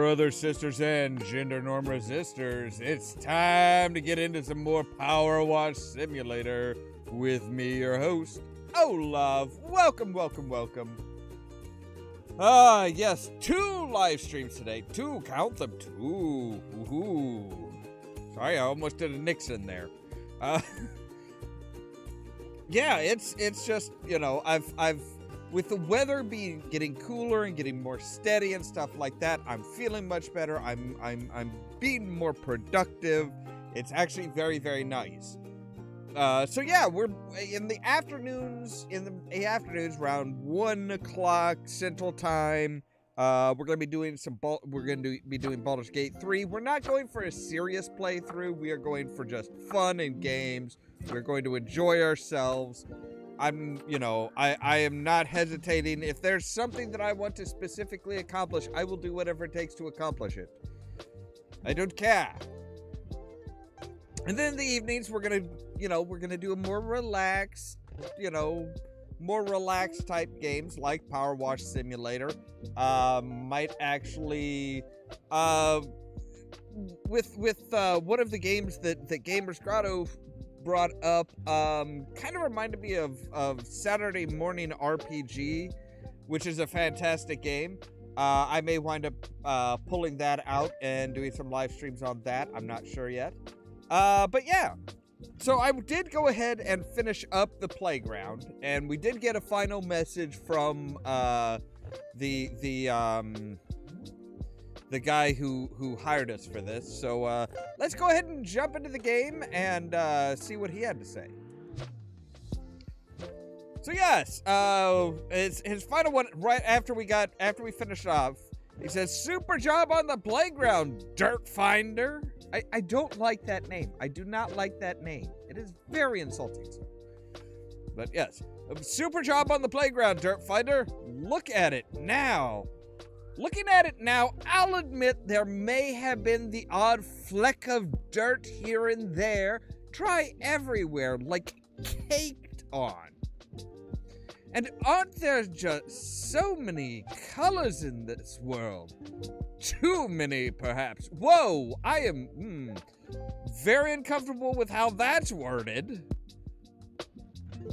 brothers, sisters, and gender norm resistors. It's time to get into some more Powerwash Simulator with me, your host, Ollamh. Welcome, welcome, welcome. Yes, 2 live streams today. 2, count them, 2. Ooh. Sorry, I almost did a Nixon there. Yeah, it's just, you know, I've with the weather getting cooler and getting more steady and stuff like that, I'm feeling much better. I'm being more productive. It's actually very, very nice. So yeah, we're in the afternoons. Around 1 o'clock Central Time. We're gonna be doing Baldur's Gate 3. We're not going for a serious playthrough. We are going for just fun and games. We're going to enjoy ourselves. I am not hesitating. If there's something that I want to specifically accomplish, I will do whatever it takes to accomplish it. I don't care. And then in the evenings, we're gonna do a more relaxed, type games like Powerwash Simulator. Might actually, with one of the games that Gamers Grotto brought up, kind of reminded me of Saturday Morning RPG, which is a fantastic game. I may wind up pulling that out and doing some live streams on that. I'm not sure yet. But yeah, so I did go ahead and finish up the playground, and we did get a final message from the guy who hired us for this. So let's go ahead and jump into the game and see what he had to say. So yes, it's his final one right after we finished off. He says, "Super job on the playground, Dirt Finder." I don't like that name. I do not like that name. It is very insulting, sir. But yes, super job on the playground, Dirt Finder. Look at it now. Looking at it now, I'll admit there may have been the odd fleck of dirt here and there. Try everywhere, like caked on. And aren't there just so many colors in this world? Too many, perhaps. Whoa, I am very uncomfortable with how that's worded.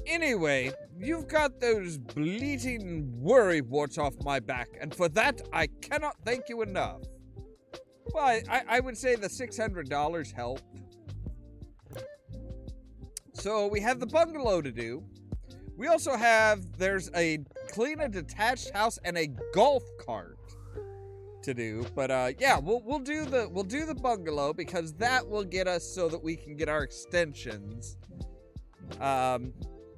Anyway, you've got those bleating worry warts off my back, and for that, I cannot thank you enough. Well, I would say the $600 helped. So we have the bungalow to do. We also there's a clean a detached house and a golf cart to do. But yeah, we'll do the bungalow because that will get us so that we can get our extensions.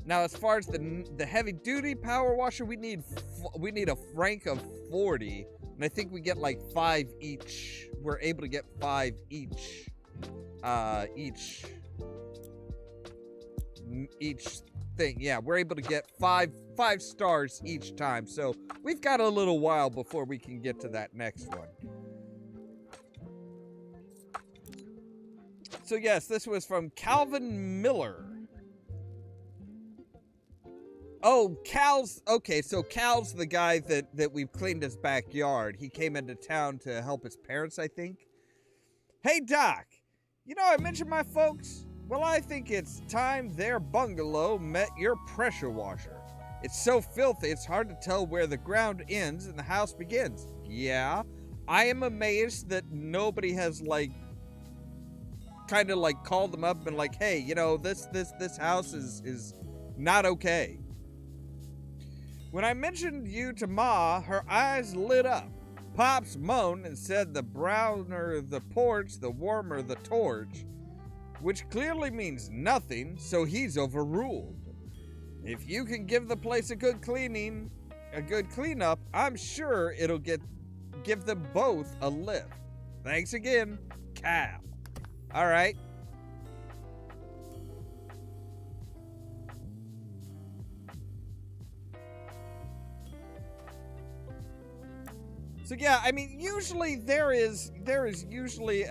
Now, as far as the heavy-duty power washer, we need a rank of 40, and I think we get like 5 each. We're able to get 5 each thing. Yeah, we're able to get 5 stars each time. So we've got a little while before we can get to that next one. So yes, this was from Calvin Miller. Oh, Cal's, okay, so Cal's the guy that we've cleaned his backyard. He came into town to help his parents, I think. Hey, Doc, I mentioned my folks? Well, I think it's time their bungalow met your pressure washer. It's so filthy, it's hard to tell where the ground ends and the house begins. Yeah, I am amazed that nobody has, kind of, called them up and hey, this house is not okay. When I mentioned you to Ma, her eyes lit up. Pops moaned and said the browner the porch, the warmer the torch, which clearly means nothing, so he's overruled. If you can give the place a good cleanup, I'm sure it'll give them both a lift. Thanks again, Cal. All right. So yeah, I mean, usually there is usually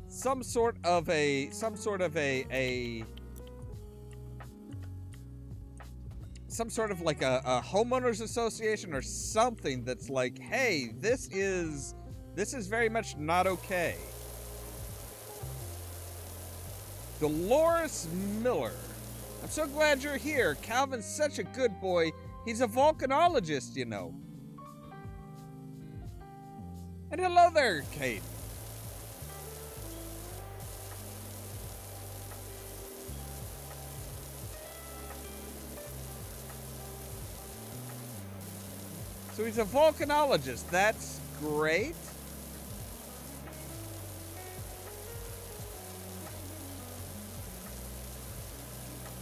some sort of a some sort of like a homeowners association or something that's like, hey, this is very much not okay. Dolores Miller. I'm so glad you're here. Calvin's such a good boy. He's a volcanologist, you know. And hello there, Kate. So he's a volcanologist. That's great.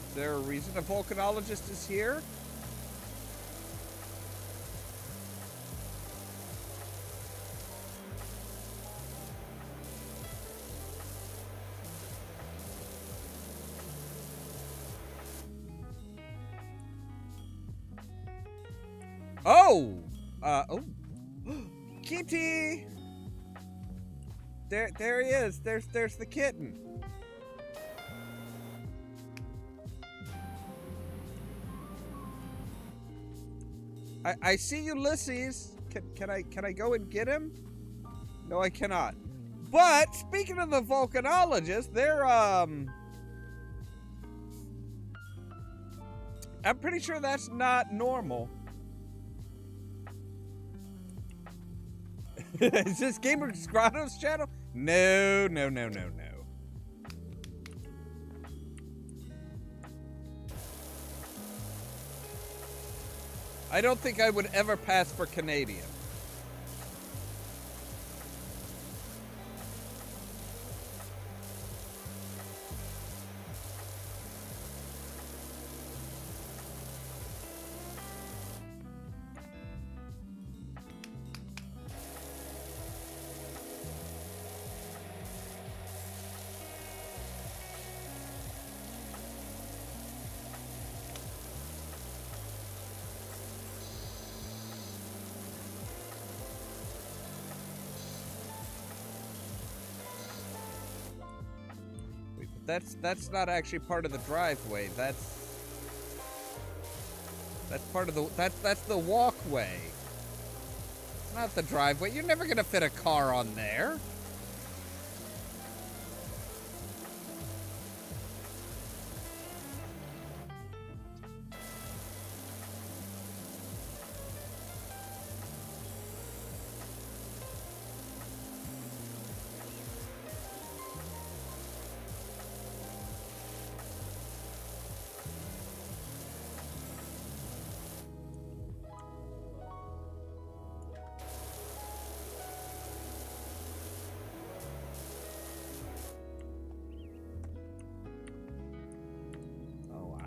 Is there a reason a volcanologist is here? Oh! Oh. Kitty! There he is. There's the kitten. I see Ulysses. Can I go and get him? No, I cannot. But speaking of the volcanologist, they're I'm pretty sure that's not normal. Is this Gamer Grotto's channel? No. I don't think I would ever pass for Canadian. That's not actually part of the driveway. That's part of the that's the walkway. It's not the driveway. You're never gonna fit a car on there.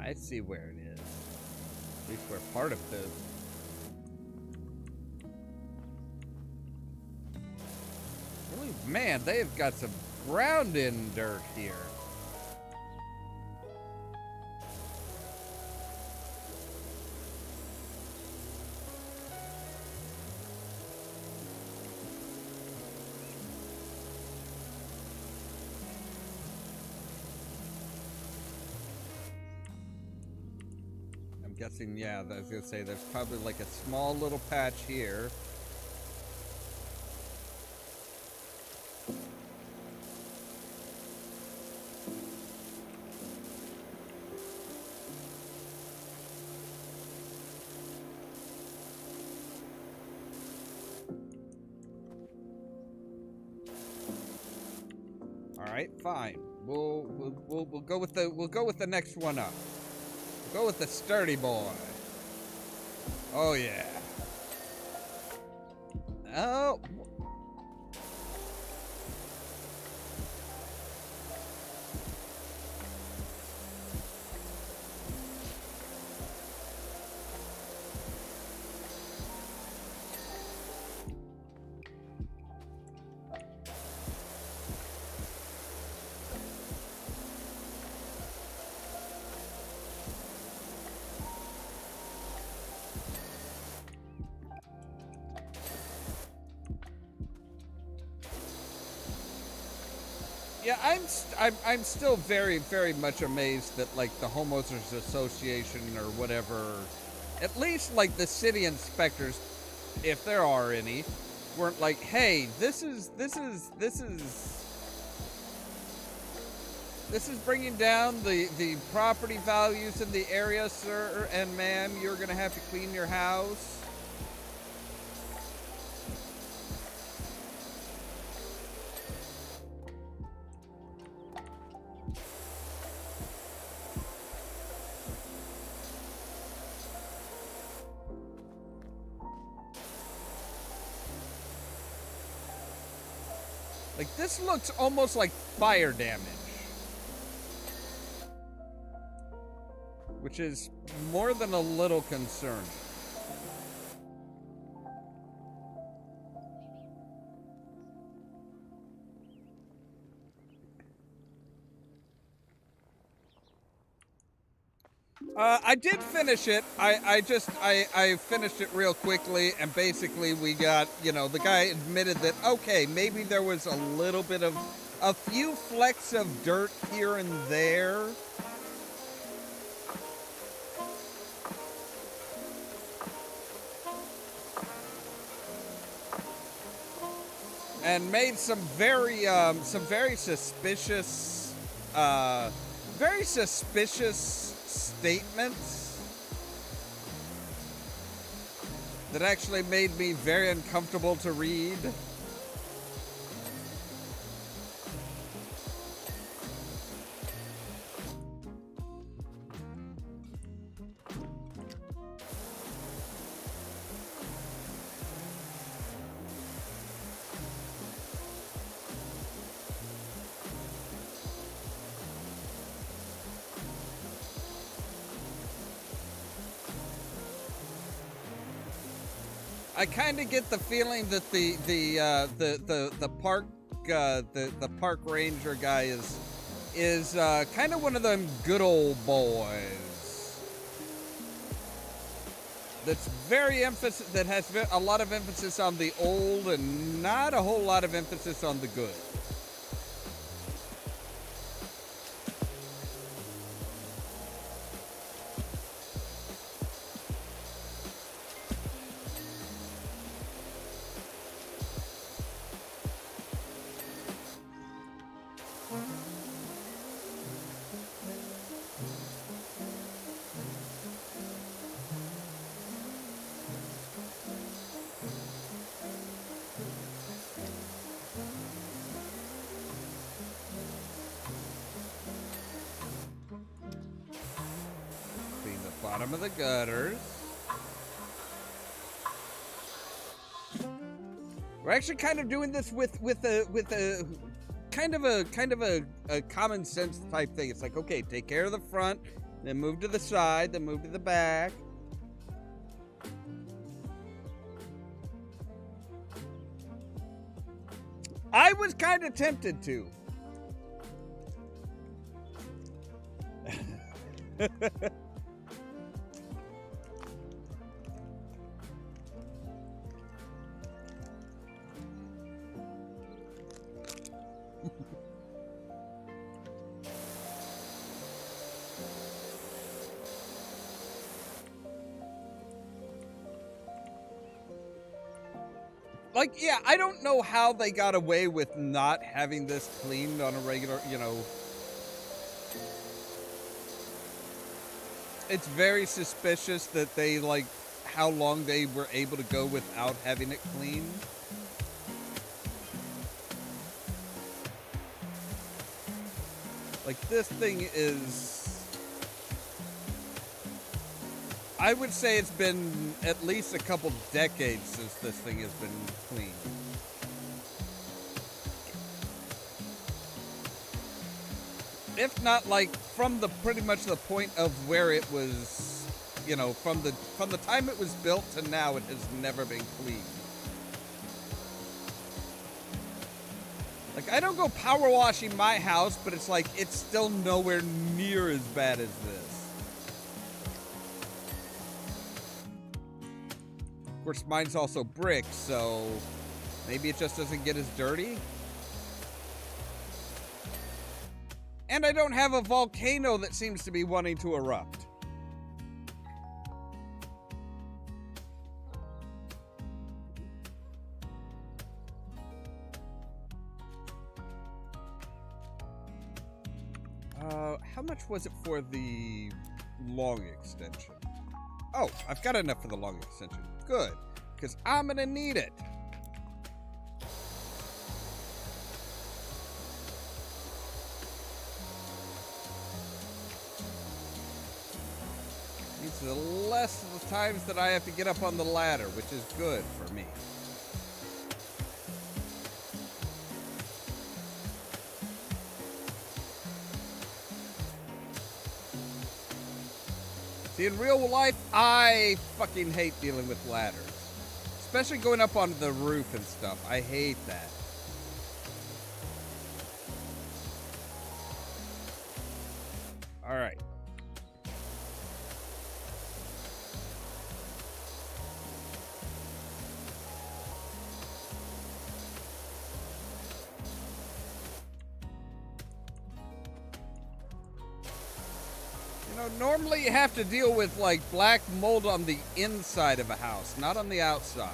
I see where it is. At least we're part of this. Really, man, they've got some ground in dirt here. Guessing, yeah, I was gonna say there's probably like a small little patch here. All right, fine. We'll go with the next one up. Go with the sturdy boy. Oh, yeah. Oh. Yeah, I'm still very, very much amazed that, like, the Homeowners Association or whatever, at least, like, the city inspectors, if there are any, weren't like, hey, this is bringing down the property values in the area, sir and ma'am. You're gonna have to clean your house. Like, this looks almost like fire damage. Which is more than a little concerning. I did finish it. I finished it real quickly, and basically we got, you know, the guy admitted that, okay, maybe there was a little bit of, a few flecks of dirt here and there. And made some very suspicious statements that actually made me very uncomfortable to read. I kind of get the feeling that the park ranger guy is kind of one of them good old boys that's that has a lot of emphasis on the old and not a whole lot of emphasis on the good. Bottom of the gutters. We're actually kind of doing this with a kind of a common sense type thing. It's like, okay, take care of the front, then move to the side, then move to the back. I was kind of tempted to. Like, yeah, I don't know how they got away with not having this cleaned on a regular, you know. It's very suspicious that they, like, how long they were able to go without having it cleaned. Like, this thing is... I would say it's been at least a couple decades since this thing has been cleaned. If not, like, from the pretty much the point of where it was, you know, from the time it was built to now, it has never been cleaned. Like, I don't go power washing my house, but it's like, it's still nowhere near as bad as this. Of course, mine's also brick, so maybe it just doesn't get as dirty. And I don't have a volcano that seems to be wanting to erupt. How much was it for the long extension? Oh, I've got enough for the long extension. Good, because I'm gonna need it. Means the less of the times that I have to get up on the ladder, which is good for me. See, in real life, I fucking hate dealing with ladders. Especially going up on the roof and stuff. I hate that. Alright. You know, normally you have to deal with, like, black mold on the inside of a house, not on the outside.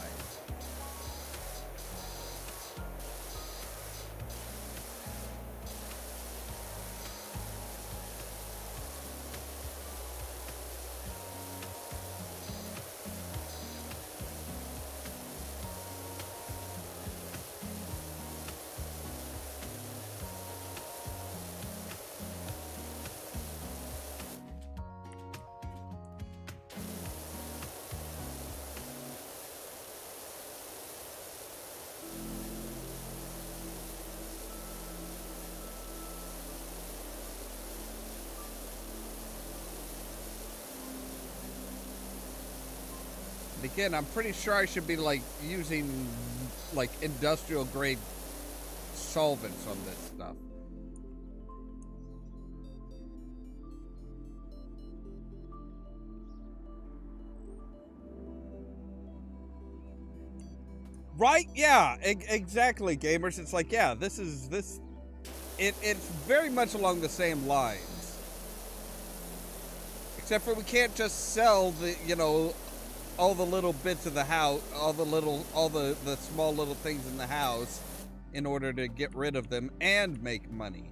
And again, I'm pretty sure I should be, like, using, like, industrial grade solvents on this stuff. Right? Yeah, exactly, gamers. It's like, yeah, it's very much along the same lines. Except for we can't just sell the, you know, all the little bits of the house, all the small little things in the house in order to get rid of them and make money.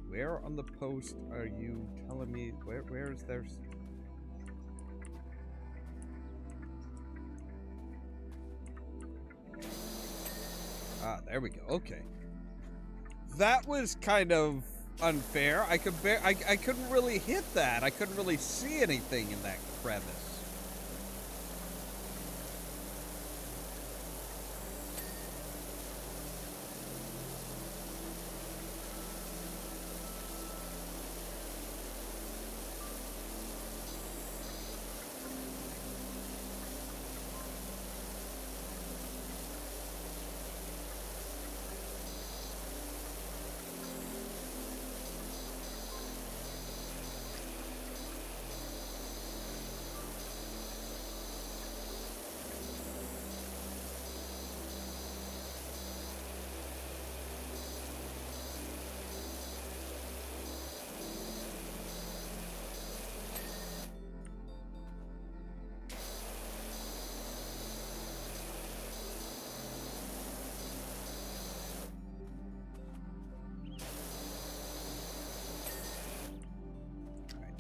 Where on the post are you telling me? Where is there? Ah, there we go. Okay. That was kind of unfair. I couldn't really hit that. I couldn't really see anything in that crevice.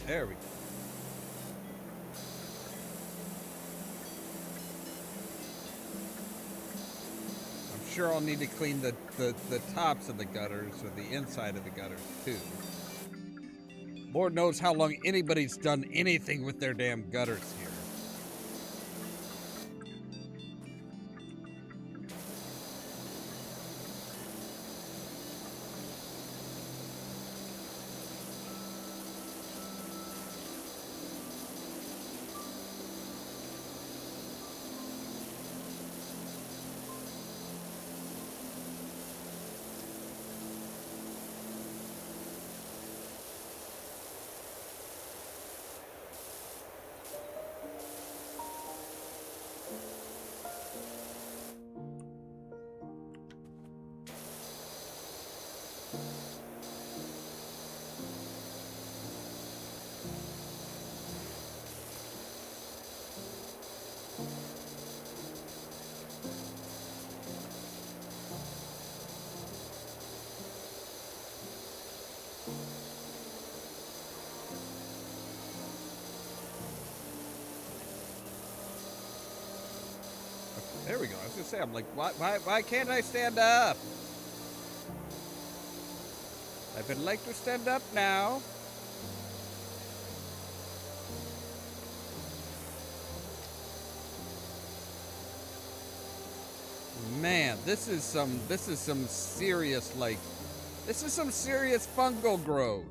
There we go. I'm sure I'll need to clean the tops of the gutters or the inside of the gutters too. Lord knows how long anybody's done anything with their damn gutters here. There we go. I was gonna say, I'm like, why can't I stand up? I would like to stand up now. Man, this is some serious, like, this is some serious fungal growth.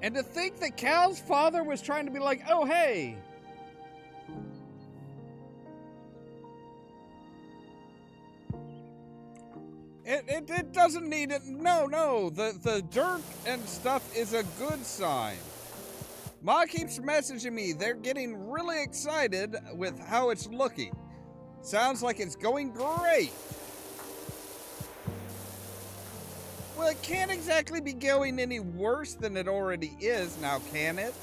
And to think that Cal's father was trying to be like, oh, hey. It doesn't need it. No. The dirt and stuff is a good sign. Ma keeps messaging me. They're getting really excited with how it's looking. Sounds like it's going great. Well, it can't exactly be going any worse than it already is now, can it?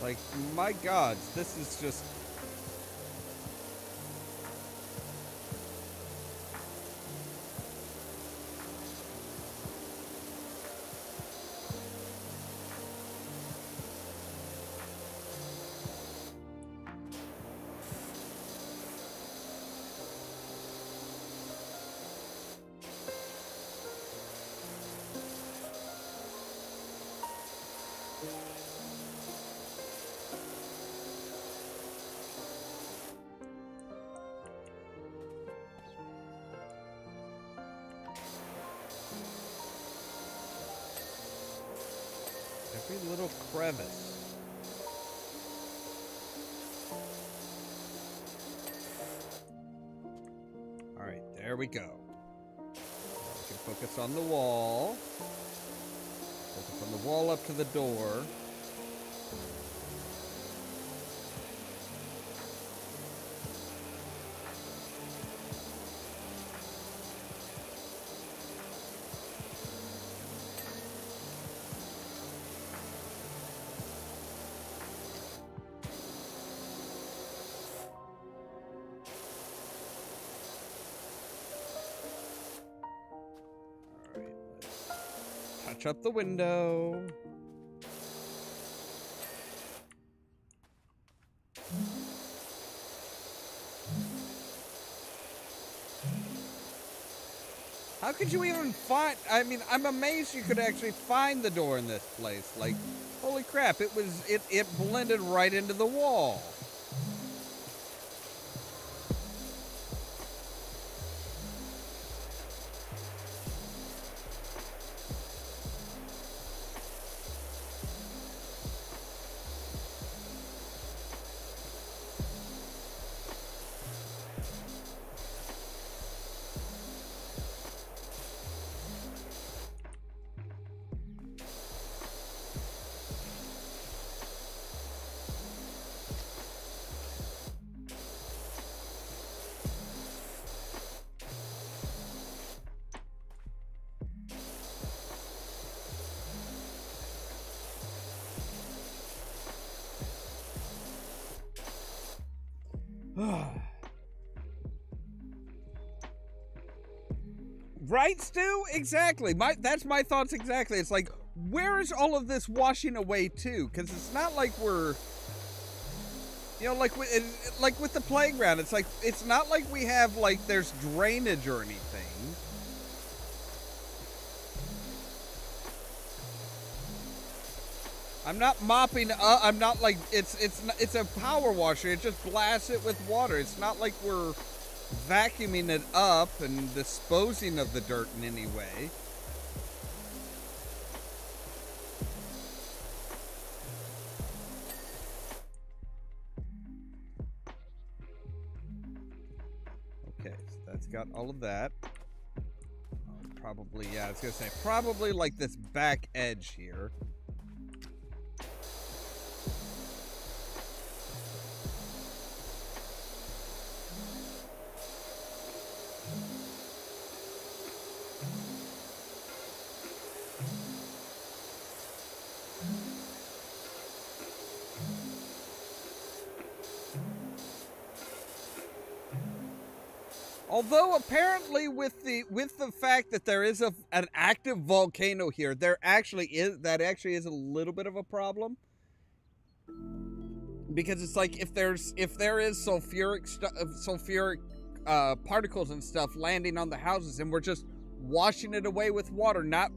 Like, my God, this is just... Every little crevice. All right, there we go. We can focus on the wall. Focus on the wall up to the door. Touch up the window. How could you even find... I mean, I'm amazed you could actually find the door in this place. Like, holy crap, it blended right into the wall. Right, Stu? Exactly. That's my thoughts exactly. It's like, where is all of this washing away to? Because it's not like we're, you know, like with the playground. It's like, it's not like we have, like, there's drainage or anything. I'm not mopping up. I'm not like, it's a power washer. It just blasts it with water. It's not like we're vacuuming it up and disposing of the dirt in any way. Okay, so that's got all of that. Probably, yeah, I was gonna say, probably like this back edge here. Although apparently with the fact that there is an active volcano here, that actually is a little bit of a problem. Because it's like if there is sulfuric particles and stuff landing on the houses, and we're just washing it away with water, not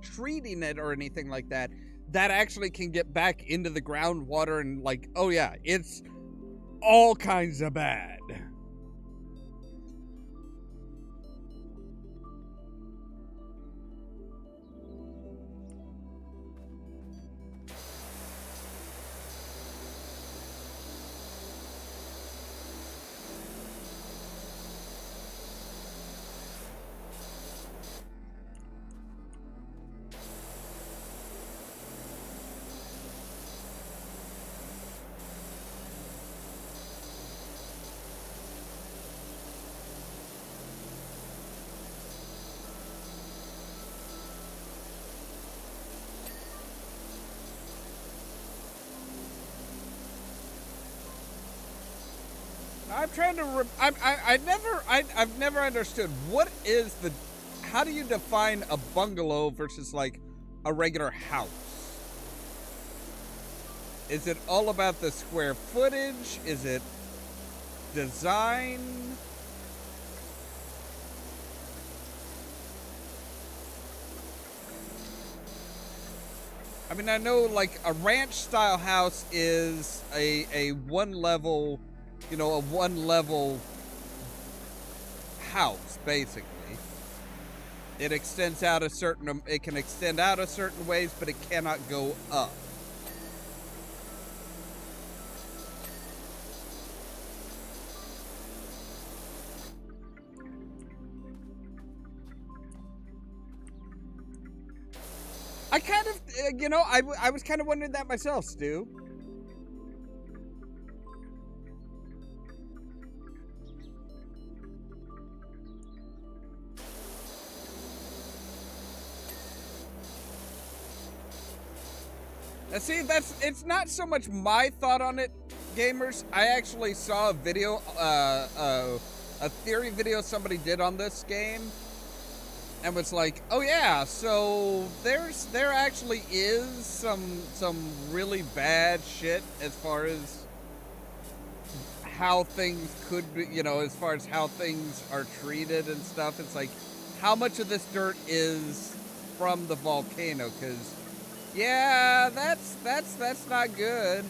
treating it or anything like that, that actually can get back into the groundwater, and like, oh yeah, it's all kinds of bad. I'm trying to. I've never understood what is the. How do you define a bungalow versus like a regular house? Is it all about the square footage? Is it design? I mean, I know like a ranch style house is a one level. You know, a one-level house, basically. It extends out it can extend out a certain ways, but it cannot go up. I kind of, you know, I was kind of wondering that myself, Stu. Now see, it's not so much my thought on it, gamers. I actually saw a video, a theory video somebody did on this game, and was like, oh yeah, so there actually is some really bad shit as far as how things could be, you know, as far as how things are treated and stuff. It's like, how much of this dirt is from the volcano? Because yeah, that's not good.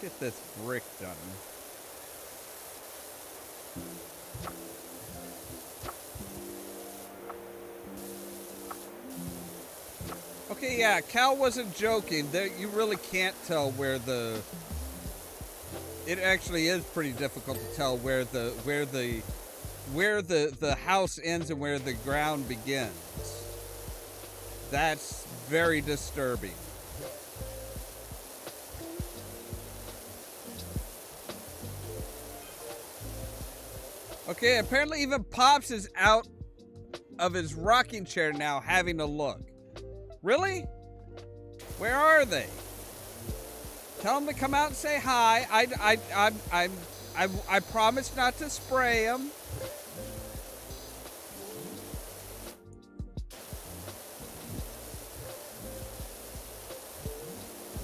Get this brick done. Okay, yeah, Cal wasn't joking. You really can't tell where the. It actually is pretty difficult to tell where the house ends and where the ground begins. That's very disturbing. Okay, apparently even Pops is out of his rocking chair now having a look. Really? Where are they? Tell them to come out and say hi. I I promise not to spray him.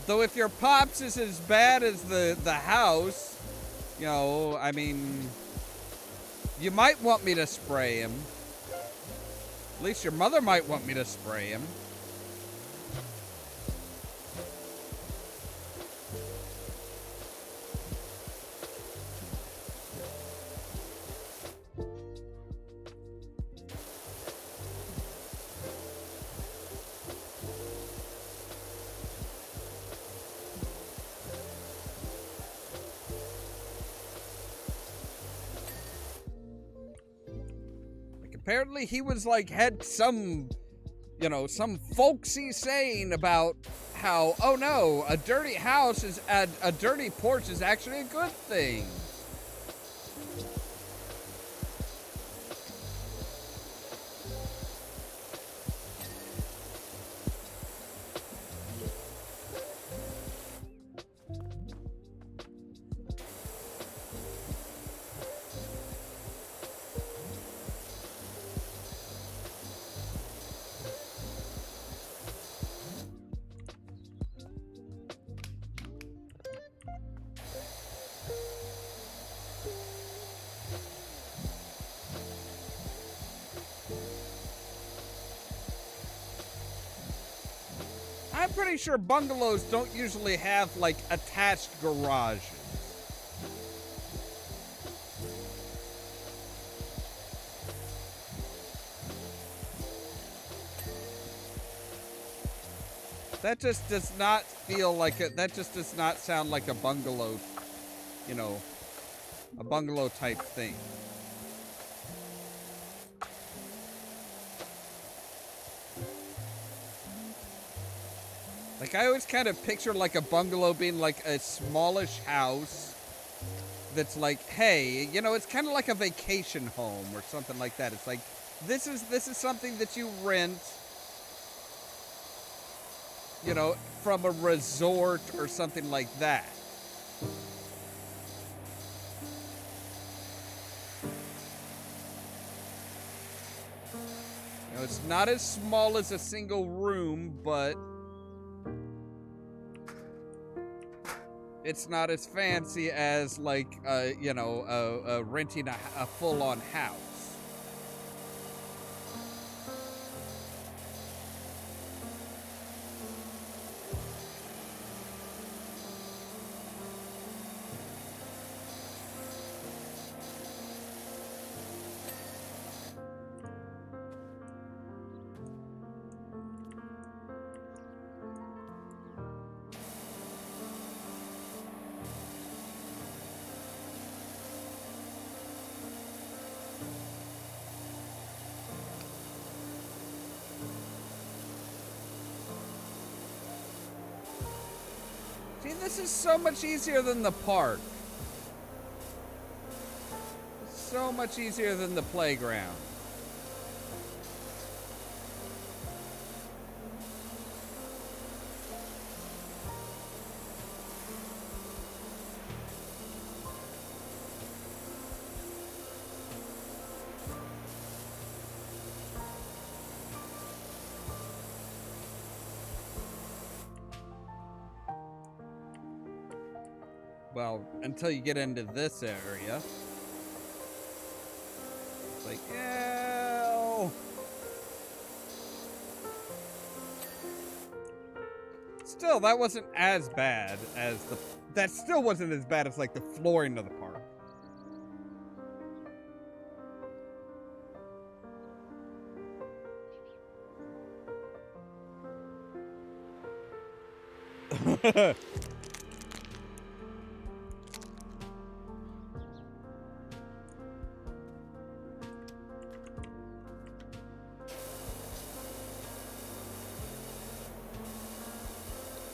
Though if your pops is as bad as the house, you know, I mean, you might want me to spray him. At least your mother might want me to spray him. Apparently he was like, had some, you know, some folksy saying about how, oh no, a dirty house is, a dirty porch is actually a good thing. I'm pretty sure bungalows don't usually have, like, attached garages. That just does not feel like a, that just does not sound like a bungalow, you know, a bungalow type thing. Like, I always kind of picture, like, a bungalow being, like, a smallish house that's like, hey, you know, it's kind of like a vacation home or something like that. It's like, this is something that you rent, you know, from a resort or something like that. You know, it's not as small as a single room, but it's not as fancy as, like, you know, renting a full-on house. See, this is so much easier than the park. So much easier than the playground. Well, until you get into this area. It's like, ew. Still, that wasn't as bad as the... That still wasn't as bad as, like, the flooring of the park.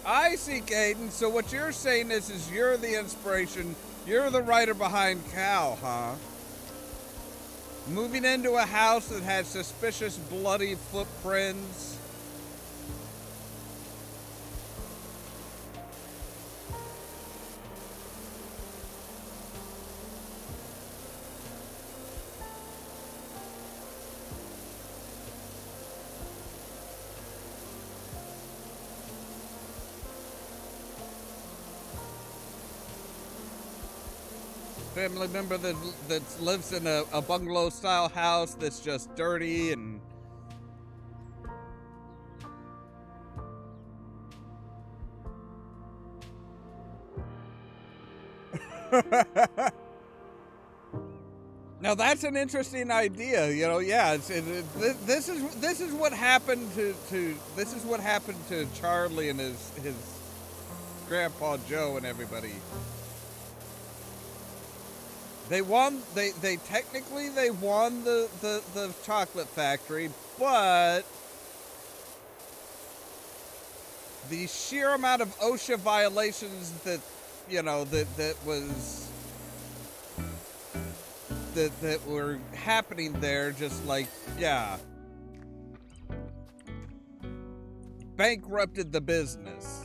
I see, Caden. So what you're saying is you're the inspiration. You're the writer behind Cal, huh? Moving into a house that has suspicious bloody footprints. family member that lives in a bungalow style house that's just dirty and now that's an interesting idea, you know. Yeah, this is what happened to Charlie and his grandpa Joe and everybody. They won. They technically they won the chocolate factory, but the sheer amount of OSHA violations that that were happening there, just like, yeah, bankrupted the business.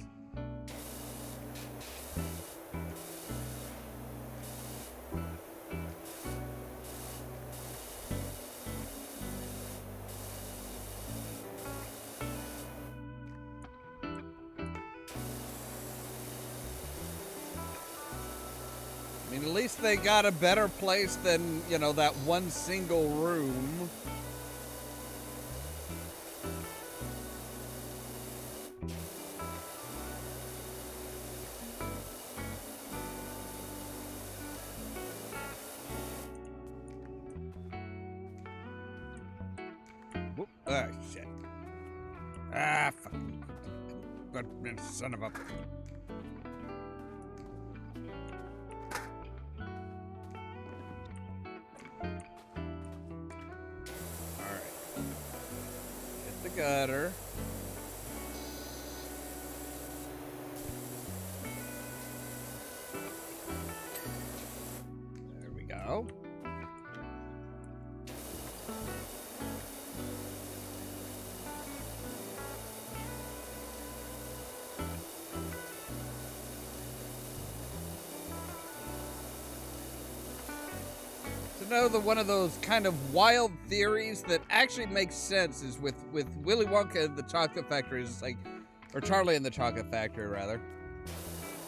I mean, at least they got a better place than, you know, that one single room. Whoop. Ah, shit. Ah, fucking good son of a... Gutter. There we go. Another one of those kind of wild theories that actually makes sense is with Willy Wonka and the Chocolate Factory. It's like, or Charlie and the Chocolate Factory, rather.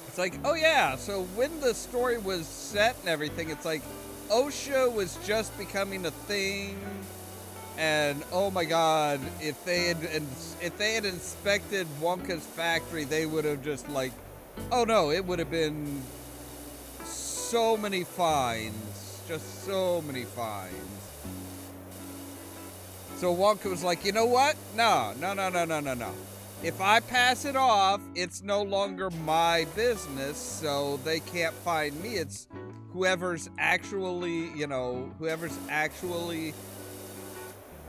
It's like, oh yeah, so when the story was set and everything, it's like OSHA was just becoming a thing, and oh my god, if they had inspected Wonka's factory, they would have just like, oh no, it would have been so many fines. Just so many fines. So Wonka was like, you know what? No. If I pass it off, it's no longer my business, so they can't fine me. It's whoever's actually, whoever's actually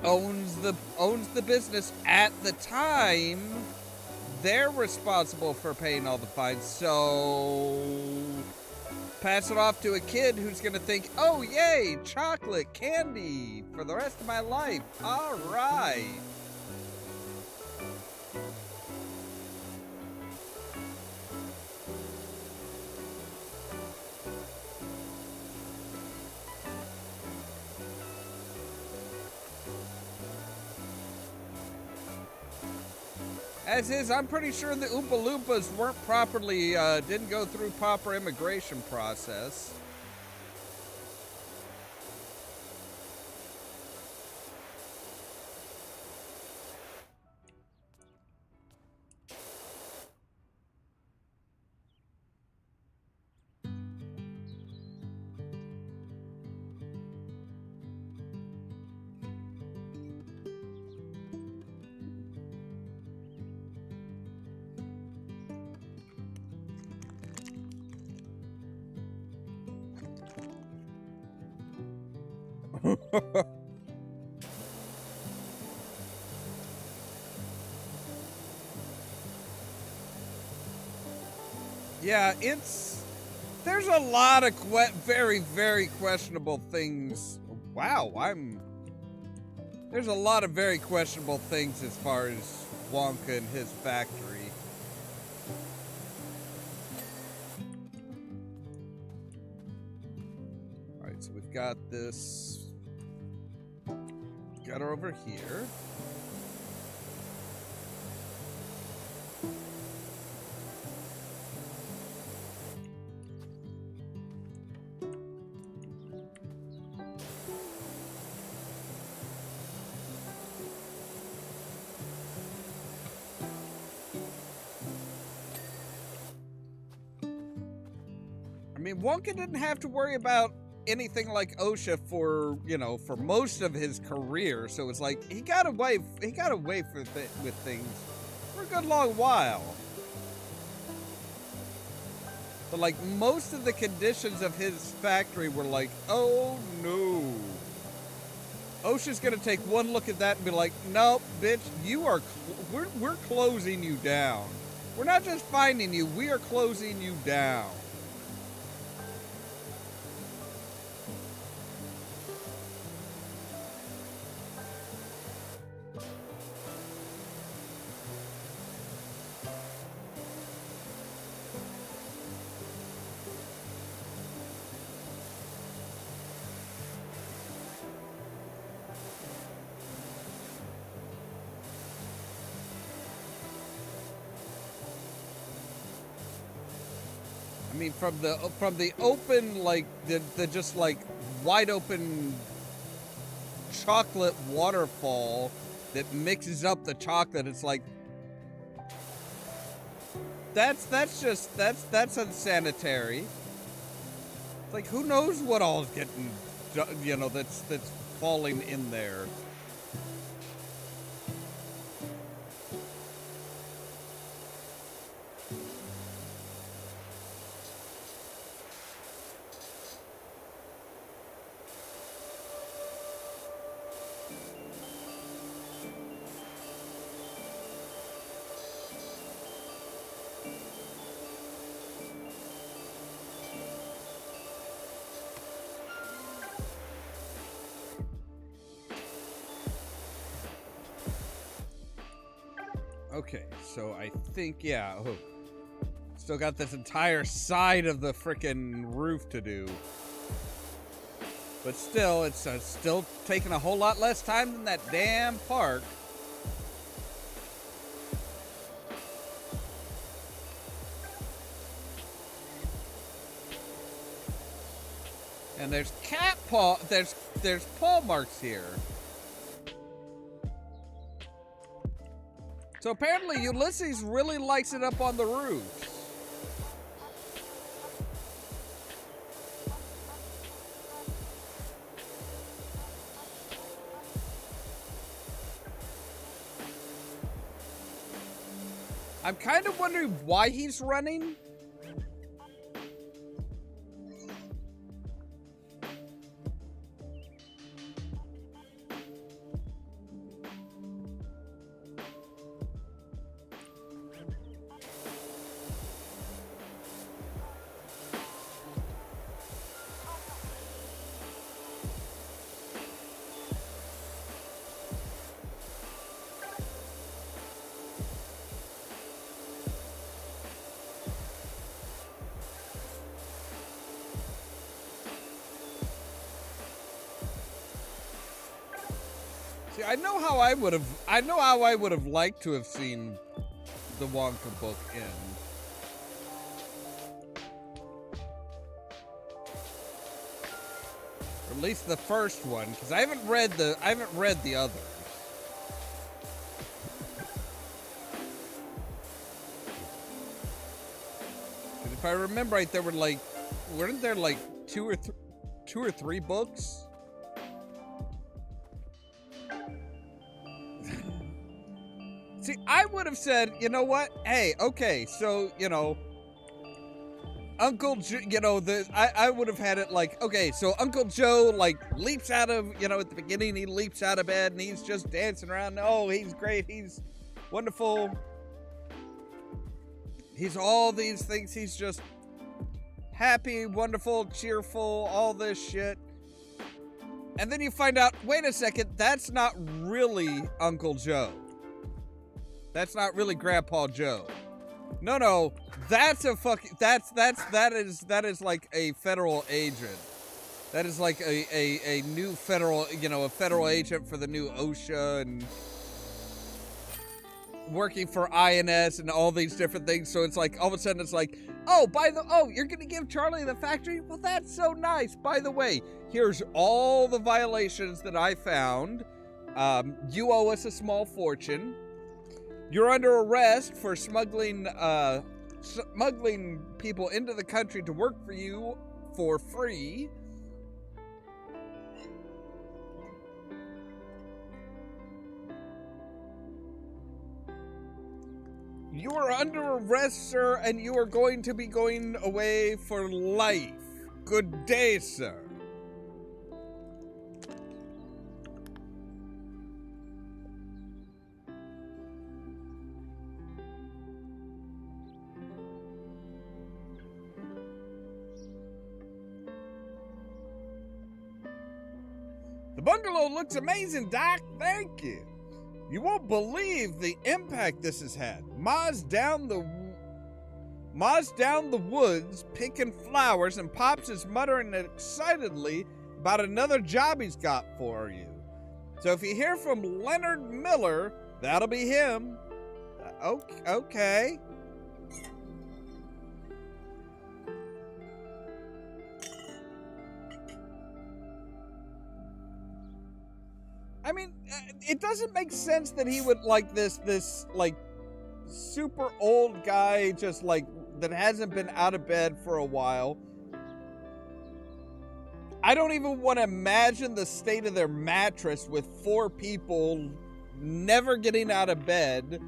owns the business at the time, they're responsible for paying all the fines. So pass it off to a kid who's gonna think, oh yay, chocolate candy for the rest of my life. All right. As is, I'm pretty sure the Oompa Loompas weren't properly, didn't go through proper immigration process. Yeah, there's a lot of very, very questionable things. Wow, there's a lot of very questionable things as far as Wonka and his factory. Alright, so we've got this gutter over here. I mean, Wonka didn't have to worry about anything like OSHA for, you know, for most of his career. So it's like he got away with things for a good long while. But like most of the conditions of his factory were like, oh no. OSHA's gonna take one look at that and be like, nope, bitch, you are, we're closing you down. We're not just finding you, we are closing you down. I mean, from the open, like the just like wide open chocolate waterfall that mixes up the chocolate. It's like that's unsanitary. It's like who knows what all's getting, you know, that's falling in there. Okay, so I think, yeah, oh, still got this entire side of the frickin' roof to do. But still, it's still taking a whole lot less time than that damn park. And there's cat paw, there's paw marks here. So apparently Ulysses really likes it up on the roofs. I'm kind of wondering why he's running. See, I know how I would have liked to have seen the Wonka book end. Or at least the first one, because I haven't read the others. And if I remember right, there were like, weren't there like two or three books? See, I would have said, you know what? Hey, okay, so, you know, Uncle Joe, you know, I would have had it like, okay, so Uncle Joe, like, leaps out of, you know, at the beginning, he leaps out of bed and he's just dancing around. Oh, he's great. He's wonderful. He's all these things. He's just happy, wonderful, cheerful, all this shit. And then you find out, wait a second, that's not really Uncle Joe. That's not really Grandpa Joe. No, that's a fucking, that is like a federal agent. That is like a new federal, you know, a federal agent for the new OSHA and working for INS and all these different things. So it's like, all of a sudden it's like, oh, you're going to give Charlie the factory? Well, that's so nice. By the way, here's all the violations that I found. You owe us a small fortune. You're under arrest for smuggling smuggling people into the country to work for you for free. You are under arrest, sir, and you are going to be going away for life. Good day, sir. The bungalow looks amazing, Doc. Thank you. You won't believe the impact this has had. Ma's down the woods picking flowers, and Pops is muttering excitedly about another job he's got for you. So if you hear from Leonard Miller, that'll be him. Okay. I mean, it doesn't make sense that he would like this like super old guy just like that hasn't been out of bed for a while. I don't even want to imagine the state of their mattress with 4 people never getting out of bed.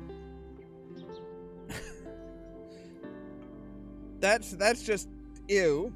That's just ew.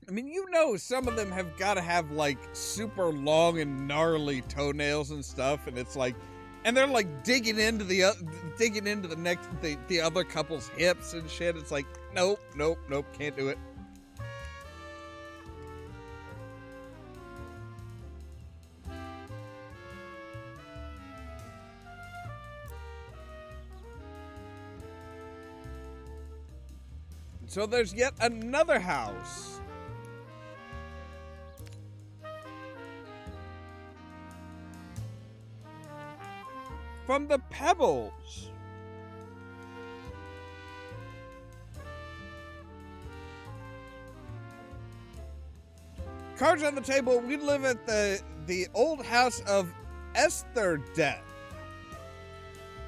I mean, you know, some of them have got to have like super long and gnarly toenails and stuff, and it's like, and they're like digging into the other couple's hips and shit. It's like, nope, can't do it. So there's yet another house. From the Pebbles. Cards on the table. We live at the old house of Esther Death,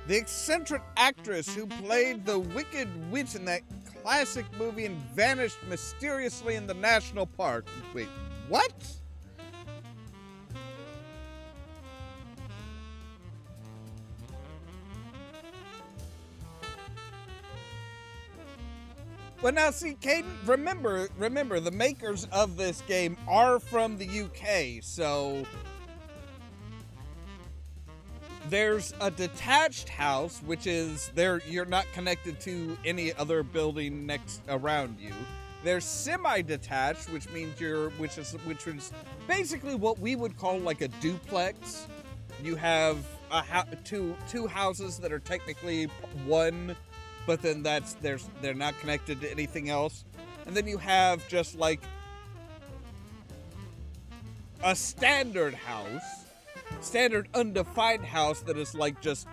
the eccentric actress who played the Wicked Witch in that classic movie and vanished mysteriously in the national park. Wait, what? Well, now see, Caden, remember, the makers of this game are from the UK, so there's a detached house, which is you're not connected to any other building next around you. There's semi-detached, which means which is basically what we would call like a duplex. You have two houses that are technically one, but then they're not connected to anything else. And then you have just like a standard undefined house that is like just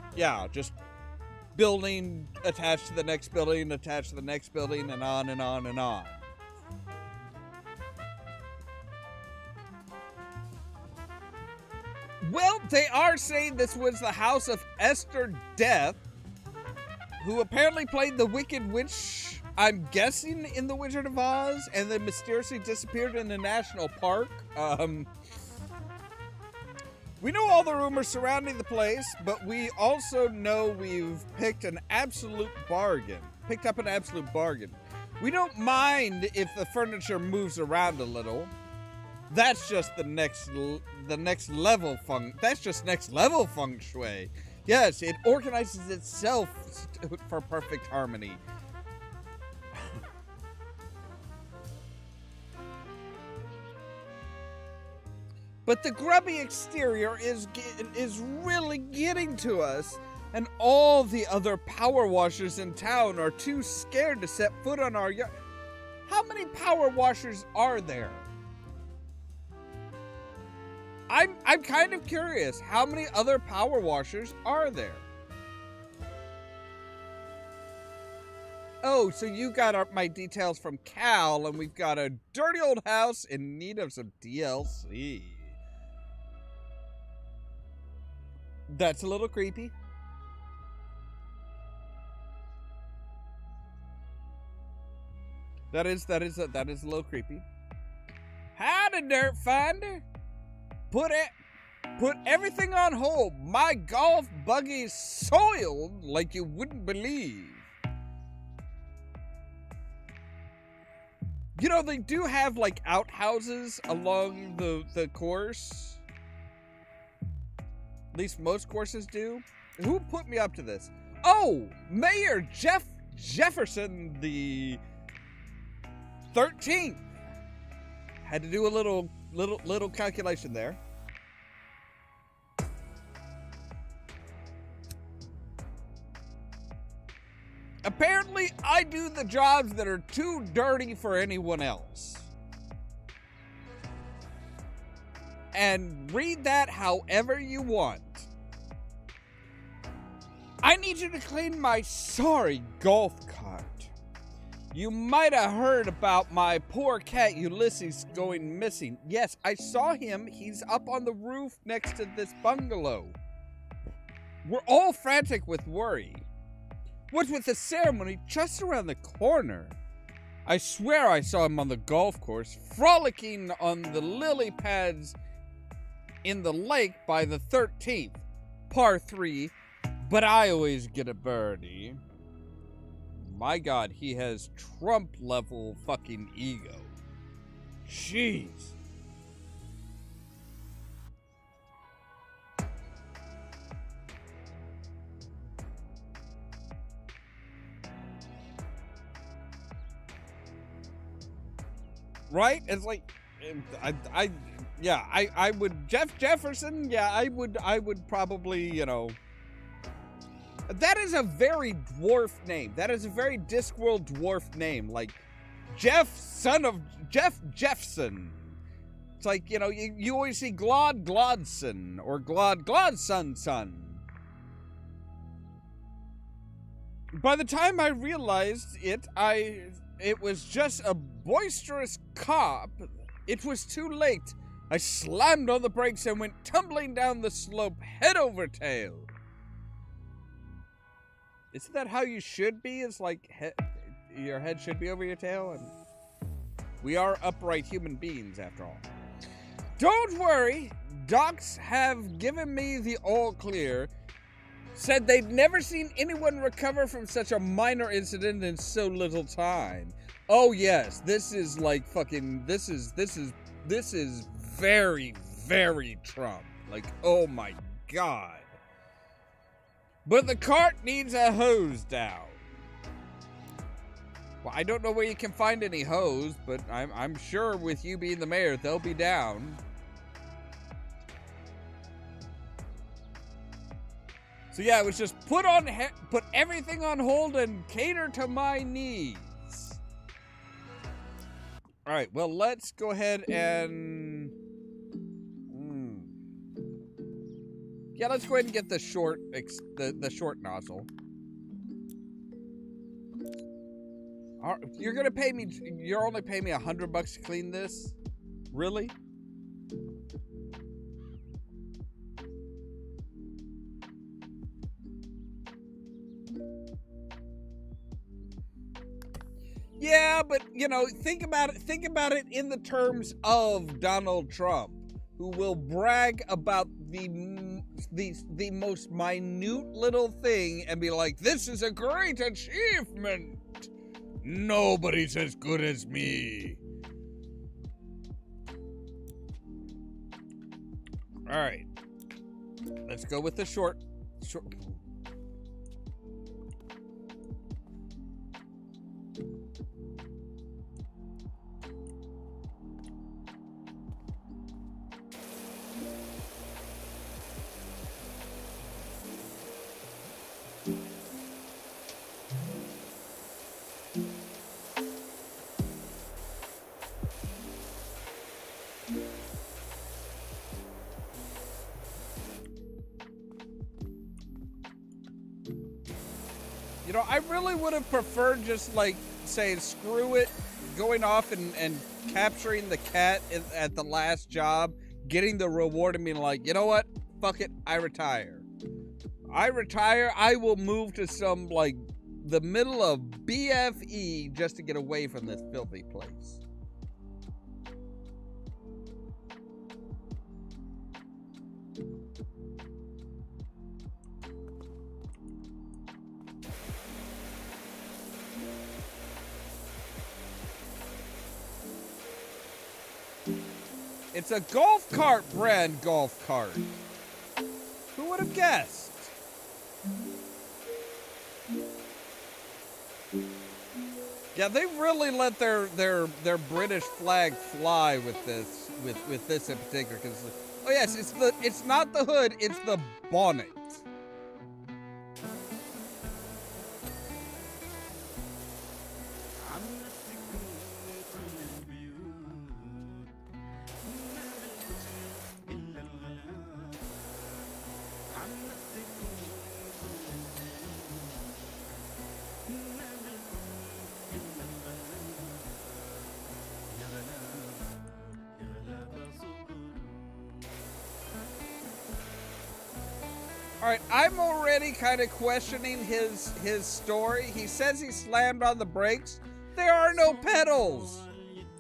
building attached to the next building, attached to the next building, and on and on and on. Well, they are saying this was the house of Esther Death, who apparently played the Wicked Witch, I'm guessing, in The Wizard of Oz, and then mysteriously disappeared in a national park. We know all the rumors surrounding the place, but we also know we've picked up an absolute bargain. We don't mind if the furniture moves around a little. That's just next level feng shui. Yes, it organizes itself for perfect harmony. But the grubby exterior is really getting to us, and all the other power washers in town are too scared to set foot on our yard. how many power washers are there? I'm kind of curious. How many other power washers are there? Oh, so you got my details from Cal, and we've got a dirty old house in need of some DLC. That's a little creepy. That is a little creepy. Howdy, dirt finder. Put everything on hold. My golf buggy's soiled like you wouldn't believe. You know, they do have, like, outhouses along the course. At least most courses do. Who put me up to this? Oh, Mayor Jefferson the 13th. Had to do a little calculation there. Apparently, I do the jobs that are too dirty for anyone else. And read that however you want. I need you to clean my sorry golf cart. You might have heard about my poor cat Ulysses going missing. Yes, I saw him. He's up on the roof next to this bungalow. We're all frantic with worry. What's with the ceremony just around the corner? I swear I saw him on the golf course, frolicking on the lily pads in the lake by the 13th, par 3, but I always get a birdie. My God, he has Trump-level fucking ego. Jeez. Right? It's like, I would, Jefferson, yeah, I would probably, you know, that is a very dwarf name. That is a very Discworld dwarf name, like Jeffson. It's like, you know, you always see Glodson, or Glodson. By the time I realized it was just a boisterous cop. It was too late. I slammed on the brakes and went tumbling down the slope head over tail. Isn't that how you should be? It's like your head should be over your tail, and we are upright human beings after all. Don't worry. Docs have given me the all clear. Said they'd never seen anyone recover from such a minor incident in so little time. Oh yes, this is like fucking, this is very, very Trump. Like, oh my God. But the cart needs a hose down. Well, I don't know where you can find any hose, but I'm sure with you being the mayor, they'll be down. So yeah, it was just put everything on hold and cater to my needs. All right, well, let's go ahead and yeah, let's go ahead and get the short nozzle. You're gonna pay me? You're only paying me $100 to clean this? Really? Yeah, but, you know, think about it in the terms of Donald Trump, who will brag about the most minute little thing and be like, this is a great achievement. Nobody's as good as me. All right. Let's go with the short. You know, I really would have preferred just like saying screw it, going off and capturing the cat at the last job, getting the reward and being like, you know what? Fuck it, I retire. I will move to some like the middle of BFE just to get away from this filthy place. It's a golf cart brand golf cart. Who would have guessed? Yeah, they really let their British flag fly with this in particular. Because oh yes, it's not the hood, it's the bonnet. Alright, I'm already kind of questioning his story. He says he slammed on the brakes. There are no pedals.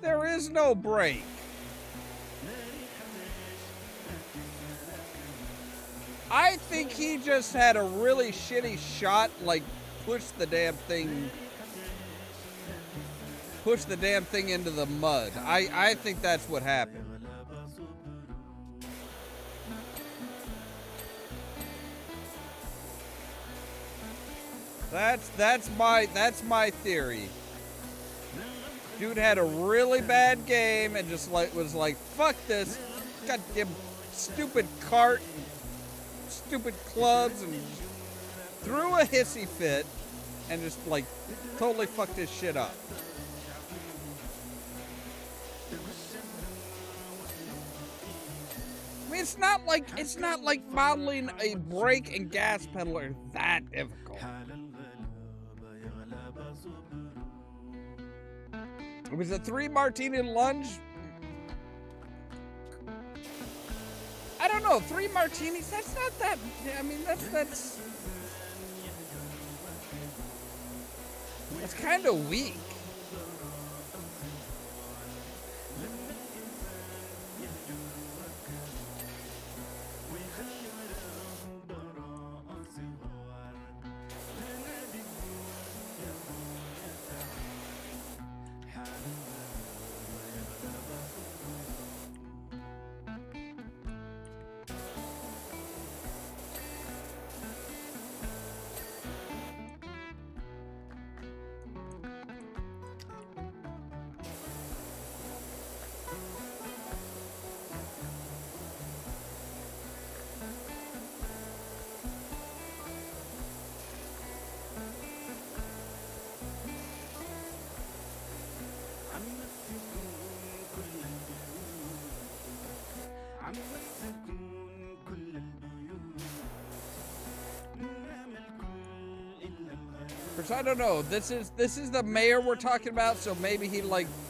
There is no brake. I think he just had a really shitty shot, like pushed the damn thing into the mud. I think that's what happened. That's my theory. Dude had a really bad game and just was like, fuck this goddamn stupid cart and stupid clubs, and threw a hissy fit and just like totally fucked his shit up. I mean, it's not like modeling a brake and gas pedal are that difficult. It was a 3 martini lunge. I don't know, 3 martinis, that's not that, I mean, that's kind of weak. I don't know. This is the mayor we're talking about, so maybe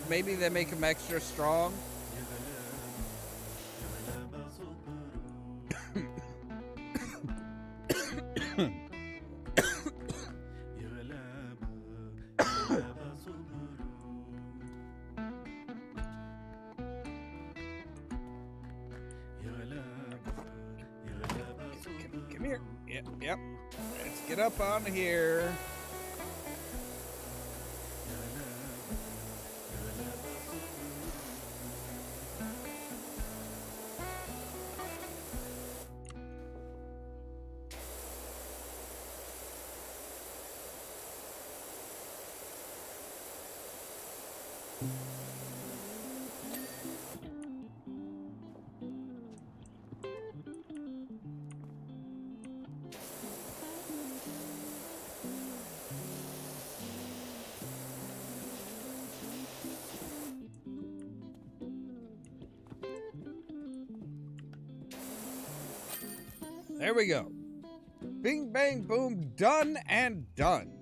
maybe they make him extra strong. Come here. Yep. Let's get up on here. There we go. Bing, bang, boom, done and done.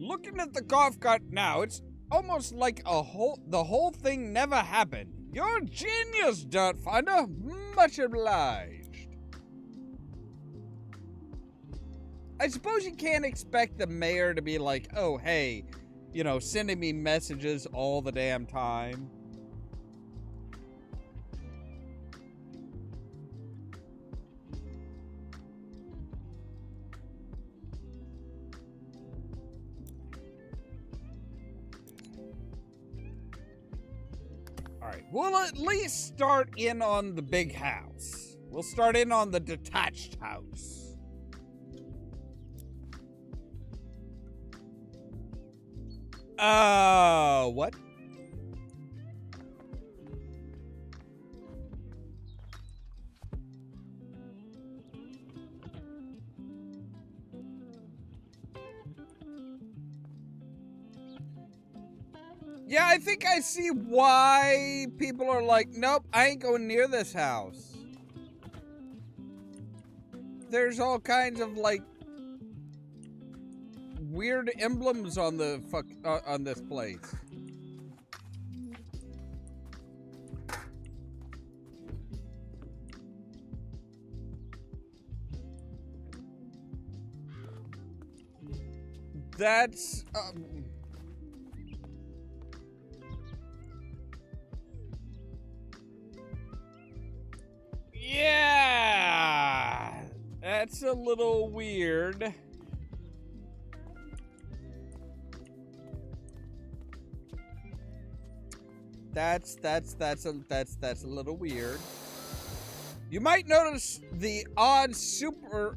Looking at the golf cart now, it's almost like the whole thing never happened. You're a genius, Dirtfinder. Much obliged. I suppose you can't expect the mayor to be like, oh, hey, you know, sending me messages all the damn time. Alright, we'll at least start in on the big house. We'll start in on the detached house. What? Yeah, I think I see why people are like, nope, I ain't going near this house. There's all kinds of, like, weird emblems on the on this place. That's yeah, that's a little weird. That's a little weird. You might notice the odd super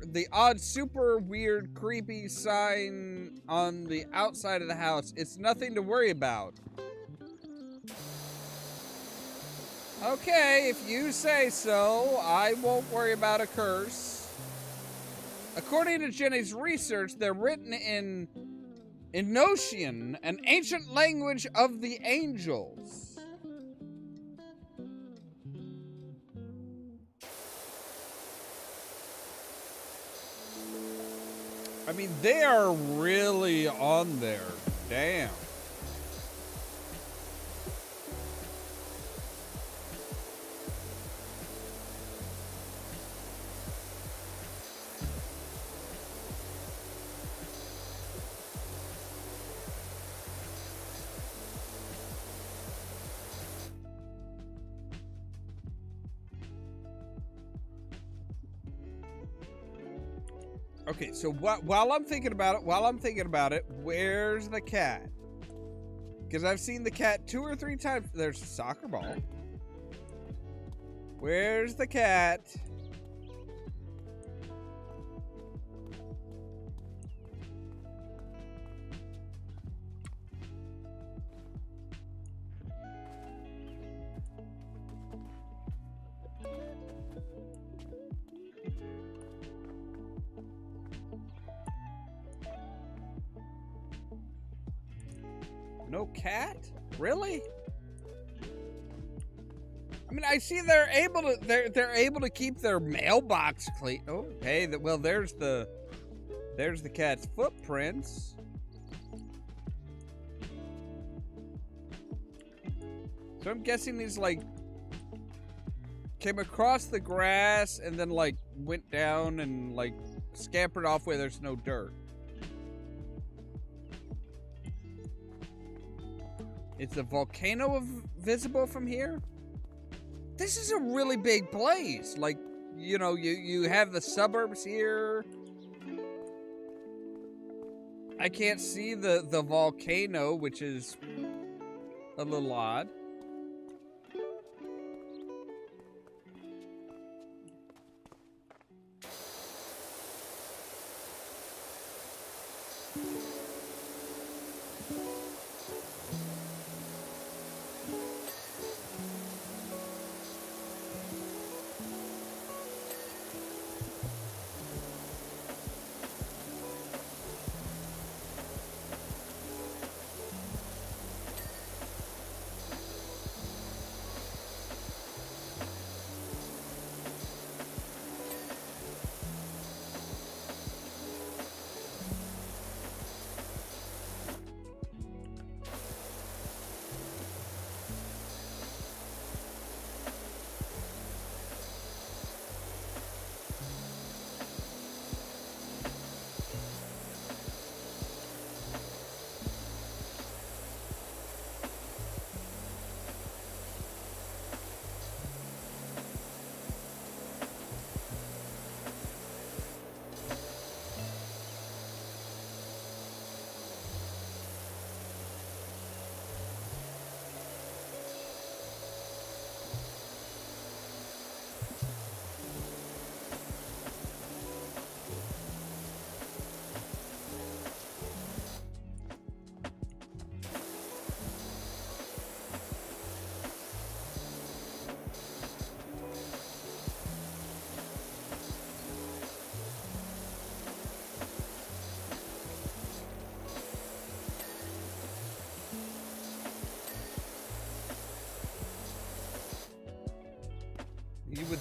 weird creepy sign on the outside of the house. It's nothing to worry about. Okay, if you say so, I won't worry about a curse. According to Jenny's research, they're written in Enochian, an ancient language of the angels. I mean, they are really on there. Damn. Okay, so while I'm thinking about it, where's the cat? Because I've seen the cat 2 or 3 times. There's a soccer ball. Where's the cat? No cat? Really? I mean, I see they're able to keep their mailbox clean. Oh, hey, well, there's the cat's footprints. So I'm guessing he's like came across the grass and then like went down and like scampered off where there's no dirt. Is the volcano visible from here? This is a really big place. Like, you know, you have the suburbs here. I can't see the volcano, which is a little odd.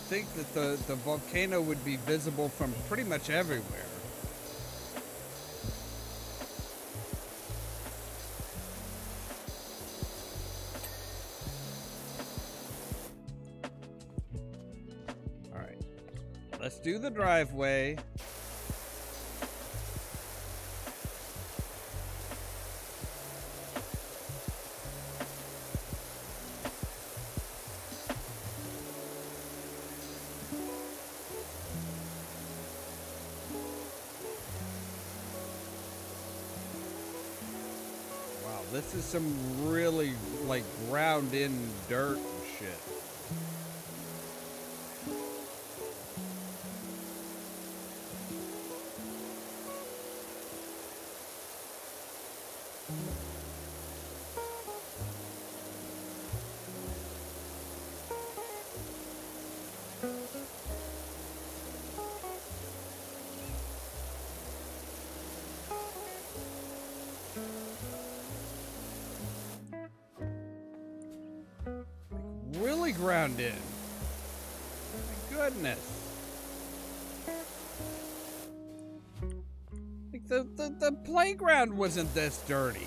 think that the volcano would be visible from pretty much everywhere. All right, let's do the driveway. This is some really, like, ground-in dirt and shit. Really ground in. My goodness. Like the playground wasn't this dirty.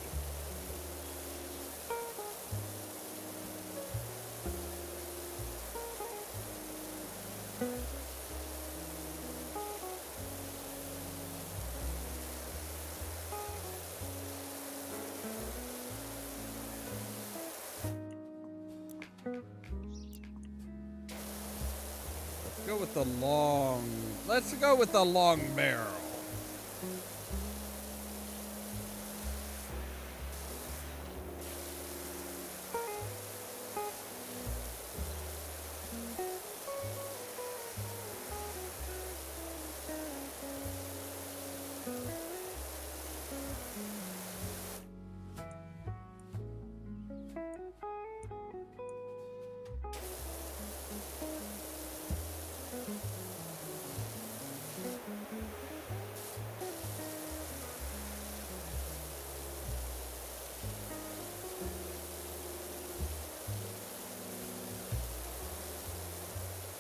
Let's go with the long barrel.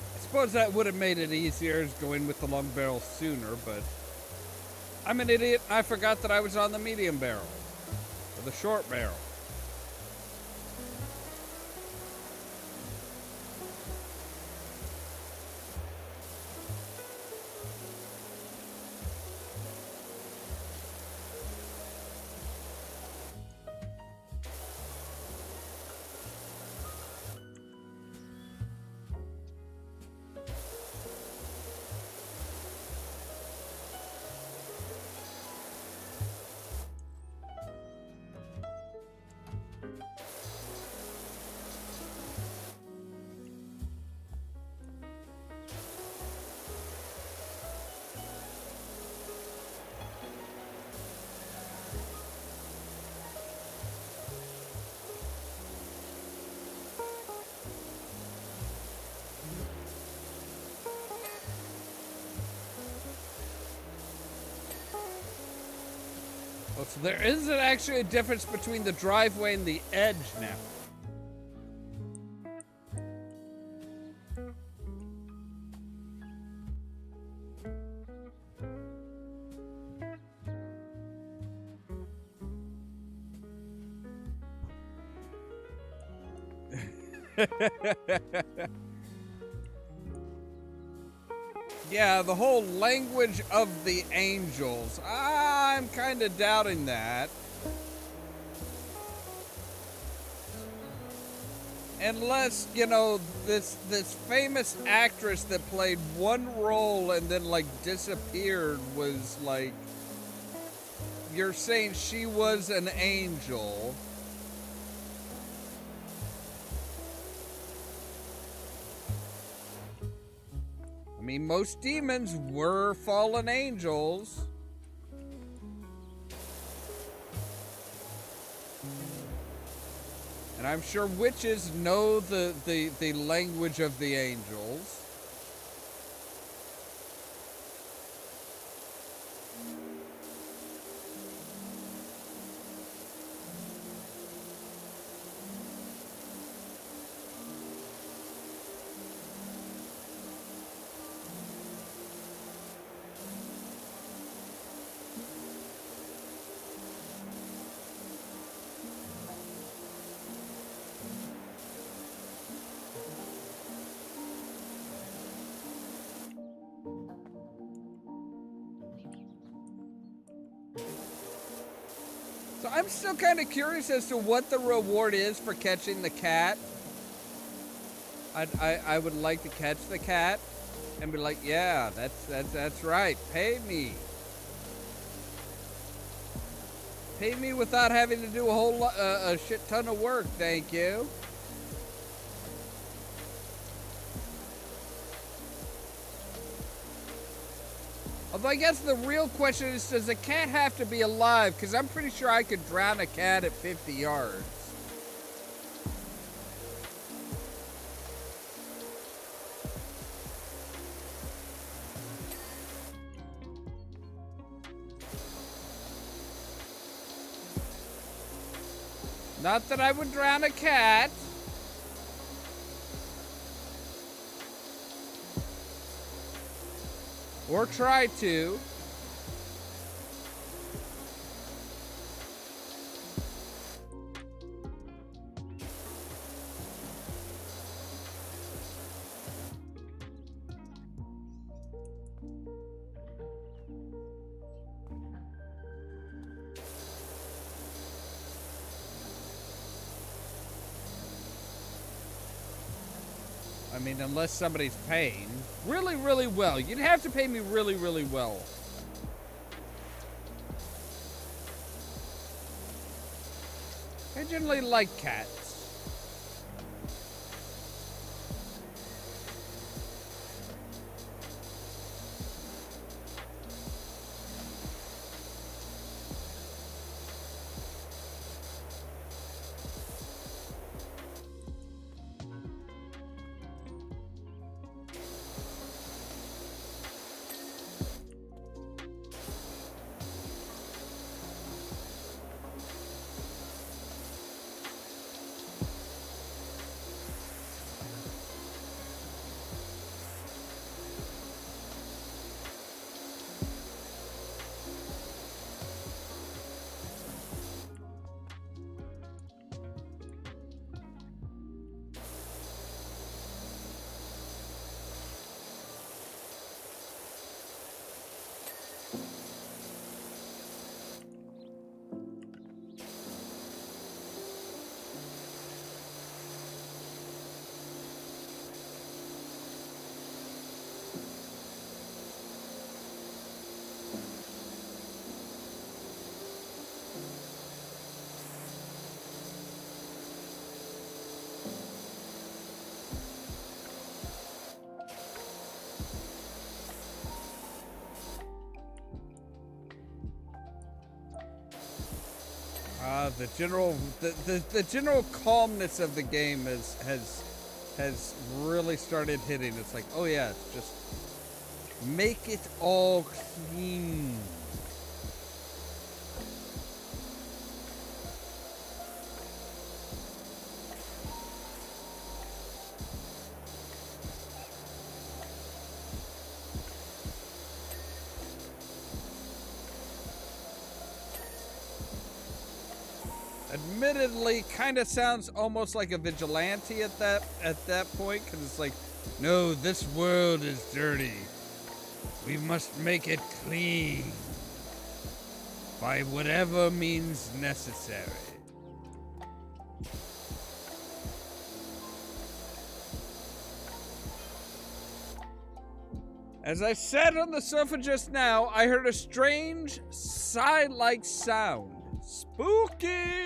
I suppose that would have made it easier as going with the long barrel sooner, but I'm an idiot. I forgot that I was on the medium barrel, or the short barrel. Oh, so there isn't actually a difference between the driveway and the edge now. Yeah, the whole language of the angels. I'm kind of doubting that. Unless, you know, this famous actress that played one role and then, like, disappeared was, like... You're saying she was an angel. I mean, most demons were fallen angels. And I'm sure witches know the language of the angels. So I'm still kind of curious as to what the reward is for catching the cat. I would like to catch the cat and be like, yeah, that's right. Pay me. Pay me without having to do a shit ton of work. Thank you. Although I guess the real question is, does a cat have to be alive? Because I'm pretty sure I could drown a cat at 50 yards. Not that I would drown a cat. Or try to. I mean, unless somebody's paying really, really well. You'd have to pay me really, really well. I generally like cats. The general calmness of the game has really started hitting. It's like, oh yeah, just make it all clean. Admittedly, kind of sounds almost like a vigilante at that point, because it's like, no, this world is dirty. We must make it clean by whatever means necessary. As I sat on the sofa just now, I heard a strange sigh-like sound. Spooky!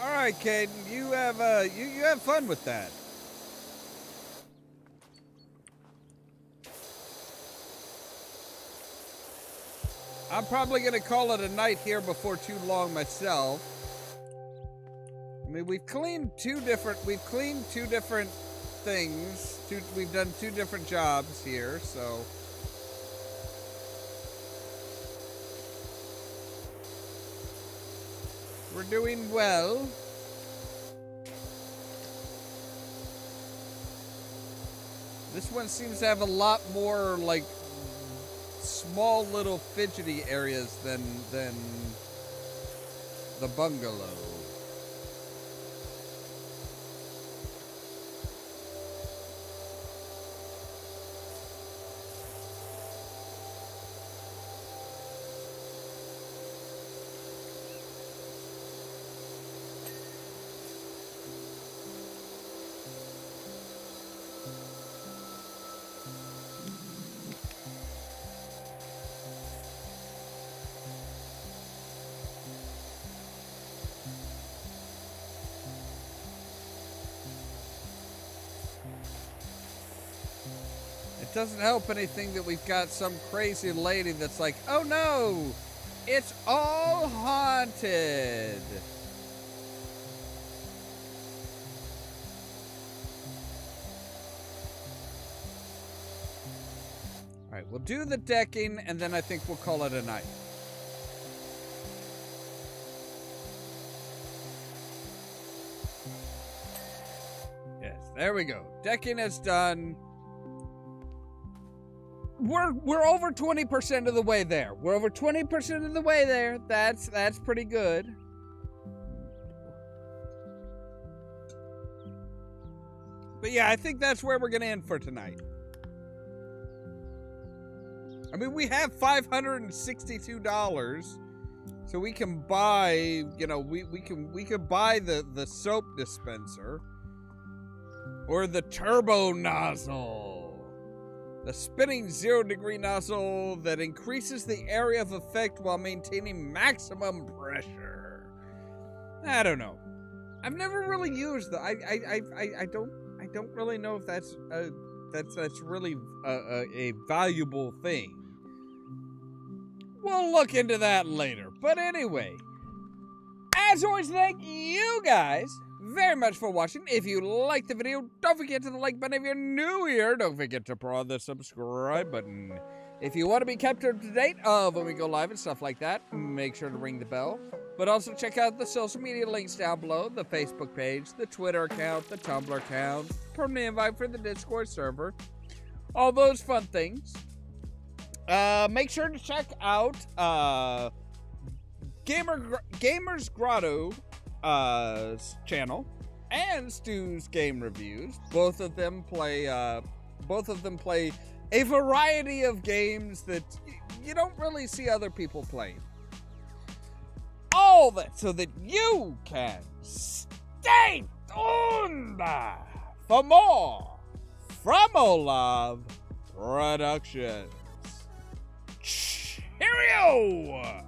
All right, Caden, you have fun with that. I'm probably gonna call it a night here before too long myself. I mean, we've cleaned two different things. We've done two different jobs here, so. We're doing well. This one seems to have a lot more, like, small little fidgety areas than the bungalow. It doesn't help anything that we've got some crazy lady that's like, oh no, it's all haunted. All right, we'll do the decking, and then I think we'll call it a night. Yes, there we go. Decking is done. We're over 20% of the way there. We're over 20% of the way there. That's pretty good. But yeah, I think that's where we're gonna end for tonight. I mean, we have $562, so we can buy, you know, we can buy the soap dispenser or the turbo nozzle. The spinning 0-degree nozzle that increases the area of effect while maintaining maximum pressure. I don't know. I've never really used the. I don't really know if that's really a valuable thing. We'll look into that later. But anyway, as always, thank you guys very much for watching. If you liked the video, don't forget to the like button. If you're new here, don't forget to press the subscribe button. If you want to be kept up to date of when we go live and stuff like that, make sure to ring the bell. But also check out the social media links down below, the Facebook page, the Twitter account, the Tumblr account, permanent invite for the Discord server, all those fun things. Make sure to check out Gamers Grotto channel and Stu's game reviews. Both of them play a variety of games that you don't really see other people playing. All that so that you can stay tuned for more from Ollamh Productions. Cheerio!